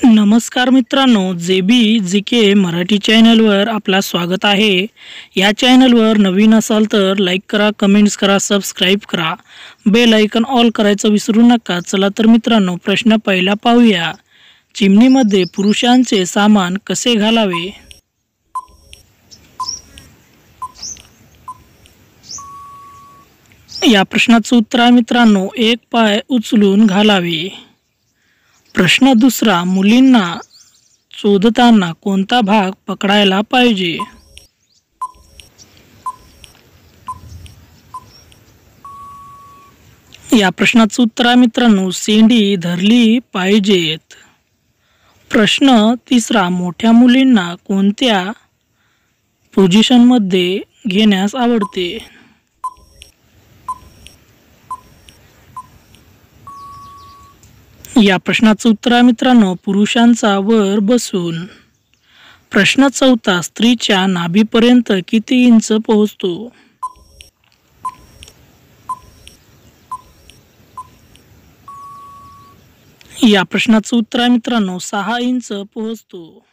नमस्कार मित्रांनो, जेबी जी के मराठी चॅनलवर आपला स्वागत आहे. या चॅनलवर नवीन असाल तर लाईक करा, कमेंट्स करा, सबस्क्राईब करा, बेल आयकॉन ऑल करायचं विसरू नका. चला तर मित्रांनो, प्रश्न पहिला पाहूया. चिमणीमध्ये पुरुषांचे सामान कसे घालावे? या प्रश्नाचं उत्तर आहे मित्रांनो, एक पाय उचलून घालावे. प्रश्न दुसरा, मुलींना चोदताना कोणता भाग पकडायला पाहिजे? या प्रश्नाचं उत्तर आहे मित्रांनो, शेंडी धरली पाहिजेत. प्रश्न तिसरा, मोठ्या मुलींना कोणत्या पोझिशनमध्ये घेण्यास आवडते? या प्रश्नाचं उत्तर आहे मित्रांनो, पुरुषांचा वर बसून. प्रश्न चौथा, स्त्रीच्या नाभीपर्यंत किती इंच पोहोचतो? या प्रश्नाचं उत्तर आहे मित्रांनो, 6 इंच पोहोचतो.